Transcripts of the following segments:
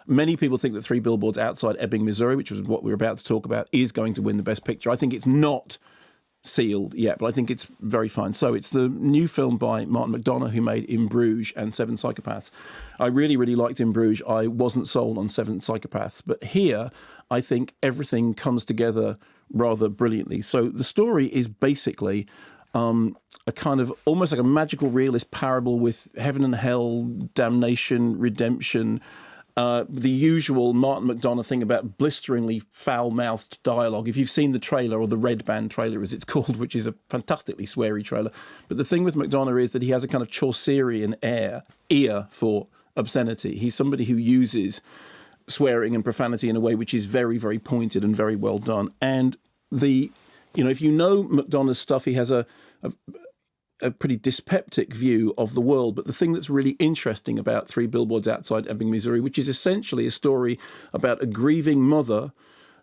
Many people think that Three Billboards Outside Ebbing, Missouri, which was what we were about to talk about, is going to win the Best Picture. I think it's not sealed yet, but I think it's very fine. So it's the new film by Martin McDonagh, who made In Bruges and Seven Psychopaths. I really, really liked In Bruges. I wasn't sold on Seven Psychopaths, but here I think everything comes together rather brilliantly. So the story is basically a kind of almost like a magical realist parable with heaven and hell, damnation, redemption, the usual Martin McDonagh thing about blisteringly foul-mouthed dialogue. If you've seen the trailer, or the Red Band trailer as it's called, which is a fantastically sweary trailer. But the thing with McDonagh is that he has a kind of Chaucerian ear for obscenity. He's somebody who uses swearing and profanity in a way which is very, very pointed and very well done. And if you know McDonagh's stuff, he has a pretty dyspeptic view of the world. But the thing that's really interesting about Three Billboards Outside Ebbing, Missouri, which is essentially a story about a grieving mother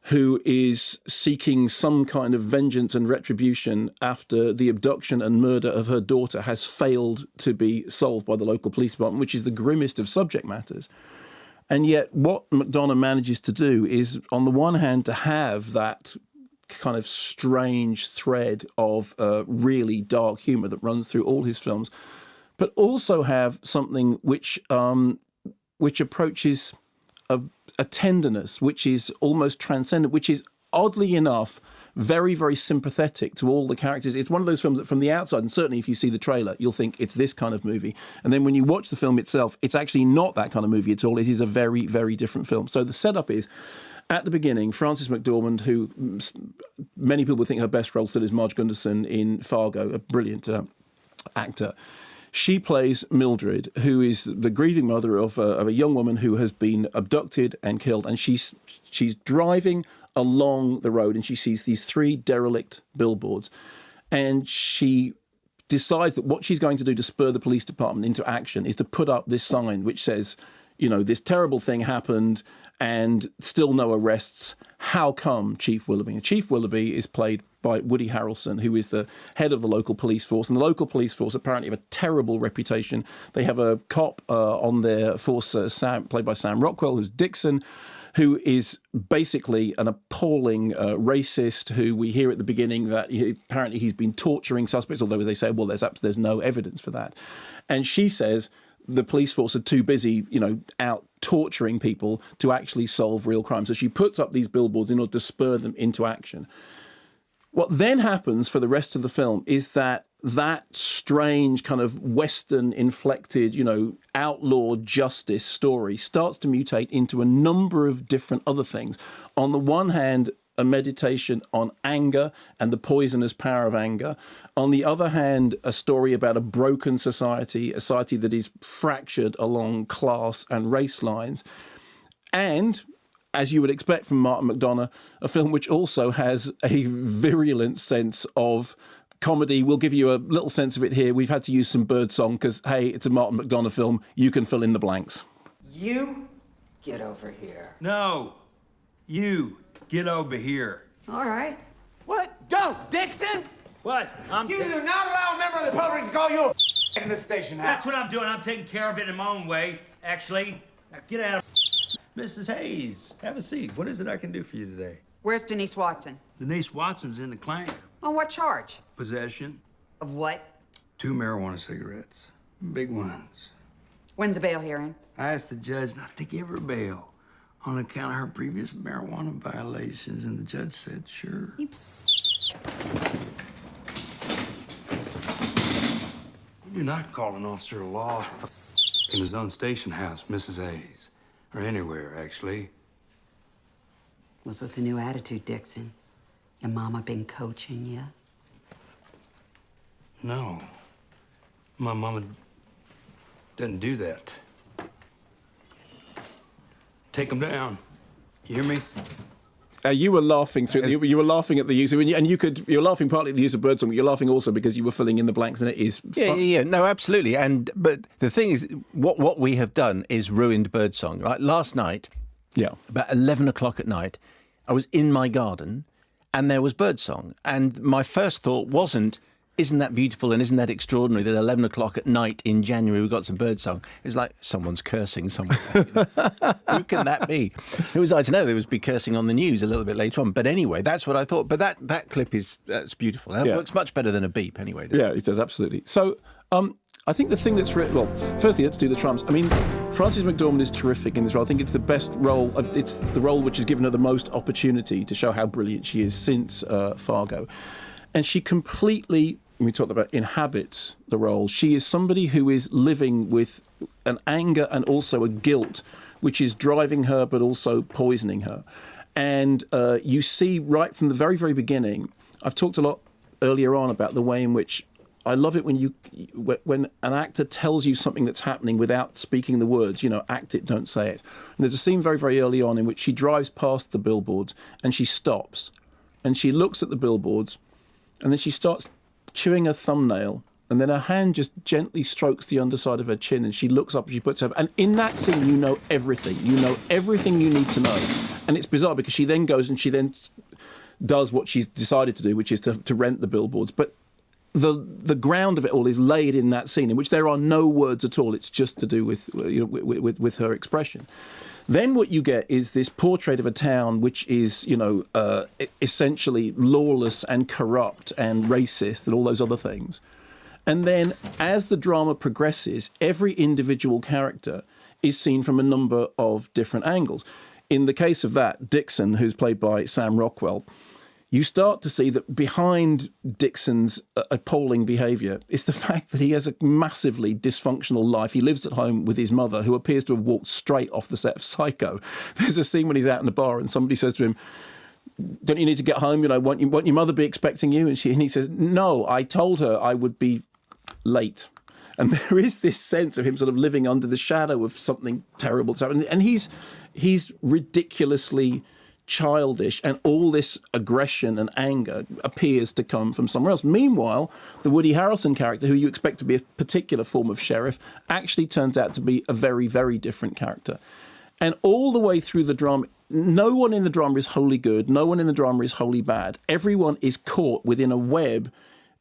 who is seeking some kind of vengeance and retribution after the abduction and murder of her daughter has failed to be solved by the local police department, which is the grimmest of subject matters. And yet what McDonagh manages to do is, on the one hand, to have that kind of strange thread of really dark humour that runs through all his films, but also have something which approaches a tenderness, which is almost transcendent, which is oddly enough very, very sympathetic to all the characters. It's one of those films that from the outside, and certainly if you see the trailer, you'll think it's this kind of movie. And then when you watch the film itself, it's actually not that kind of movie at all. It is a very, very different film. So the setup is, at the beginning, Frances McDormand, who many people think her best role still is Marge Gunderson in Fargo, a brilliant actor. She plays Mildred, who is the grieving mother of a young woman who has been abducted and killed. And she's driving along the road and she sees these three derelict billboards. And she decides that what she's going to do to spur the police department into action is to put up this sign which says, this terrible thing happened and still no arrests. How come, Chief Willoughby? And Chief Willoughby is played by Woody Harrelson, who is the head of the local police force. And the local police force apparently have a terrible reputation. They have a cop on their force, played by Sam Rockwell, who's Dixon, who is basically an appalling racist who we hear at the beginning that apparently he's been torturing suspects, although as they say, well, there's no evidence for that. And she says the police force are too busy, out torturing people to actually solve real crime. So she puts up these billboards in order to spur them into action. What then happens for the rest of the film is that strange kind of Western-inflected, outlaw justice story starts to mutate into a number of different other things. On the one hand, a meditation on anger and the poisonous power of anger. On the other hand, a story about a broken society, a society that is fractured along class and race lines. And, as you would expect from Martin McDonagh, a film which also has a virulent sense of comedy. We'll give you a little sense of it here. We've had to use some birdsong because, hey, it's a Martin McDonagh film. You can fill in the blanks. You get over here. No, you get over here. All right. What? Go, Dixon! What? You do not allow a member of the public to call you a in the station house. That's what I'm doing. I'm taking care of it in my own way, actually. Now get out of Mrs. Hayes, have a seat. What is it I can do for you today? Where's Denise Watson? Denise Watson's in the clank. On what charge? Possession. Of what? 2 marijuana cigarettes. Big ones. When's the bail hearing? I asked the judge not to give her bail on account of her previous marijuana violations, and the judge said, sure. You're not call an officer of law in his own station house, Mrs. Hayes. Or anywhere, actually. What's with the new attitude, Dixon? Your mama been coaching you? No. My mama doesn't do that. Take him down. You hear me? You were laughing you were laughing at the use of, and you're laughing partly at the use of birdsong, but you're laughing also because you were filling in the blanks, and it is fun. Yeah, no, absolutely. But the thing is, what we have done is ruined birdsong. Right, last night, about 11 o'clock at night, I was in my garden, and there was birdsong, and my first thought wasn't, isn't that beautiful and isn't that extraordinary that 11 o'clock at night in January we've got some birdsong? It's like someone's cursing somewhere. Who can that be? Who was I to know? There was be cursing on the news a little bit later on. But anyway, that's what I thought. But that clip that's beautiful. That works much better than a beep anyway. Yeah, it does, absolutely. So I think the thing that's firstly, let's do the trumps. I mean, Frances McDormand is terrific in this role. I think it's the best role. It's the role which has given her the most opportunity to show how brilliant she is since Fargo. And she completely, we talked about, inhabits the role. She is somebody who is living with an anger and also a guilt, which is driving her but also poisoning her. And you see right from the very, very beginning, I've talked a lot earlier on about the way in which I love it when an actor tells you something that's happening without speaking the words, act it, don't say it. And there's a scene very, very early on in which she drives past the billboards and she stops and she looks at the billboards and then she starts chewing her thumbnail and then her hand just gently strokes the underside of her chin and she looks up and she puts her... And in that scene, you know everything. You know everything you need to know. And it's bizarre because she then goes and she then does what she's decided to do, which is to rent the billboards. But the ground of it all is laid in that scene in which there are no words at all. It's just to do with her expression. Then what you get is this portrait of a town which is, essentially lawless and corrupt and racist and all those other things. And then as the drama progresses, every individual character is seen from a number of different angles. In the case of that, Dixon, who's played by Sam Rockwell, you start to see that behind Dixon's appalling behaviour is the fact that he has a massively dysfunctional life. He lives at home with his mother, who appears to have walked straight off the set of Psycho. There's a scene when he's out in the bar and somebody says to him, "Don't you need to get home? Won't your mother be expecting you?" And he says, "No, I told her I would be late." And there is this sense of him sort of living under the shadow of something terrible to happen. And he's ridiculously childish, and all this aggression and anger appears to come from somewhere else. Meanwhile, the Woody Harrelson character, who you expect to be a particular form of sheriff, actually turns out to be a very, very different character. And all the way through the drama, no one in the drama is wholly good, no one in the drama is wholly bad. Everyone is caught within a web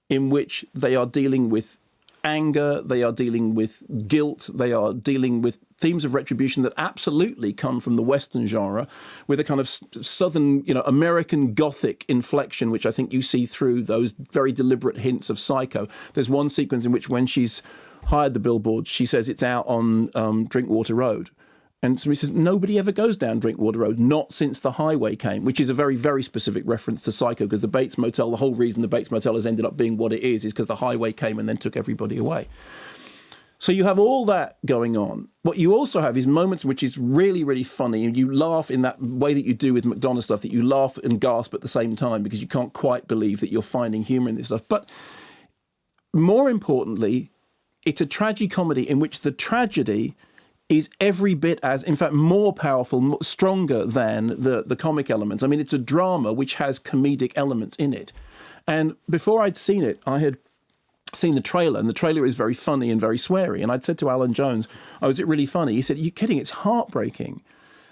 in which they are dealing with anger, they are dealing with guilt, they are dealing with themes of retribution that absolutely come from the Western genre, with a kind of Southern, American Gothic inflection, which I think you see through those very deliberate hints of Psycho. There's one sequence in which when she's hired the billboard, she says it's out on Drinkwater Road. And somebody says, nobody ever goes down Drinkwater Road, not since the highway came, which is a very, very specific reference to Psycho, because the Bates Motel, the whole reason the Bates Motel has ended up being what it is because the highway came and then took everybody away. So you have all that going on. What you also have is moments in which is really, really funny, and you laugh in that way that you do with McDonough stuff, that you laugh and gasp at the same time because you can't quite believe that you're finding humour in this stuff. But more importantly, it's a tragicomedy in which the tragedy is every bit as, in fact, more powerful, stronger than the comic elements. I mean, it's a drama which has comedic elements in it. And before I'd seen it, I had seen the trailer, and the trailer is very funny and very sweary. And I'd said to Alan Jones, "Oh, is it really funny?" He said, "Are you kidding? It's heartbreaking."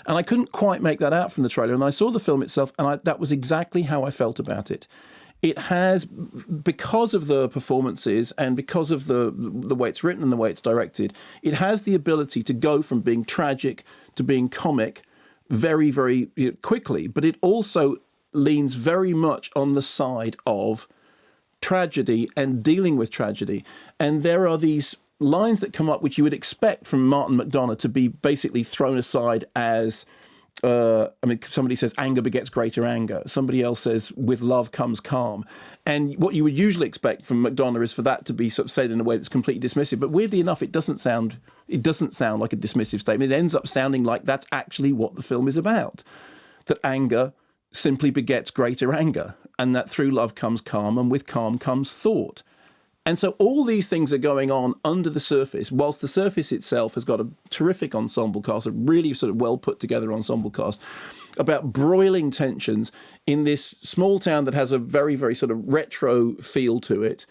And I couldn't quite make that out from the trailer. And I saw the film itself, and that was exactly how I felt about it. It has, because of the performances and because of the way it's written and the way it's directed, it has the ability to go from being tragic to being comic very, very quickly. But it also leans very much on the side of tragedy and dealing with tragedy. And there are these lines that come up which you would expect from Martin McDonagh to be basically thrown aside as... somebody says anger begets greater anger. Somebody else says with love comes calm. And what you would usually expect from McDonagh is for that to be sort of said in a way that's completely dismissive. But weirdly enough, it doesn't sound like a dismissive statement. It ends up sounding like that's actually what the film is about. That anger simply begets greater anger, and that through love comes calm, and with calm comes thought. And so all these things are going on under the surface, whilst the surface itself has got a terrific ensemble cast, a really sort of well put together ensemble cast, about broiling tensions in this small town that has a very, very sort of retro feel to it,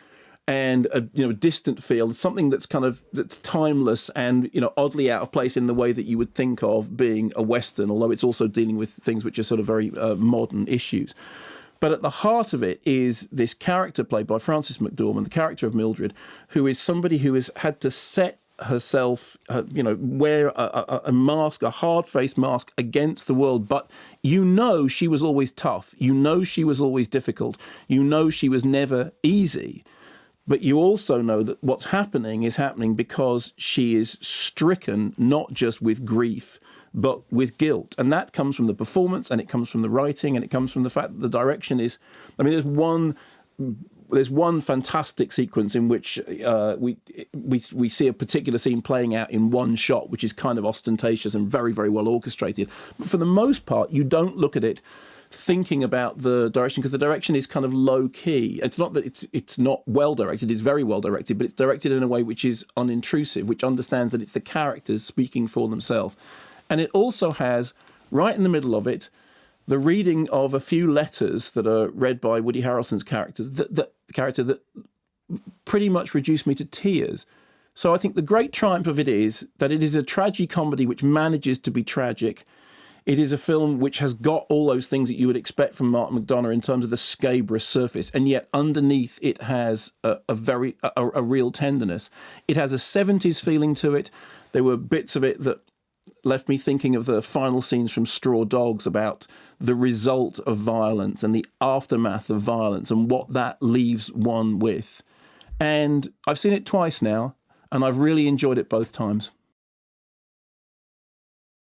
and a distant feel, something that's that's timeless and oddly out of place in the way that you would think of being a Western, although it's also dealing with things which are sort of very modern issues. But at the heart of it is this character played by Frances McDorman, the character of Mildred, who is somebody who has had to set herself, wear a mask, a hard-faced mask against the world. But she was always tough. She was always difficult. She was never easy. But you also know that what's happening is happening because she is stricken not just with grief, but with guilt. And that comes from the performance, and it comes from the writing, and it comes from the fact that the direction is... there's one fantastic sequence in which we see a particular scene playing out in one shot, which is kind of ostentatious and very, very well orchestrated. But for the most part, you don't look at it thinking about the direction, because the direction is kind of low key. It's not that it's not well directed, it's very well directed, but it's directed in a way which is unintrusive, which understands that it's the characters speaking for themselves. And it also has, right in the middle of it, the reading of a few letters that are read by Woody Harrelson's characters, that character that pretty much reduced me to tears. So I think the great triumph of it is that it is a tragicomedy which manages to be tragic. It is a film which has got all those things that you would expect from Martin McDonagh in terms of the scabrous surface, and yet underneath it has a real tenderness. It has a 70s feeling to it. There were bits of it that left me thinking of the final scenes from Straw Dogs about the result of violence and the aftermath of violence and what that leaves one with. And I've seen it twice now, and I've really enjoyed it both times.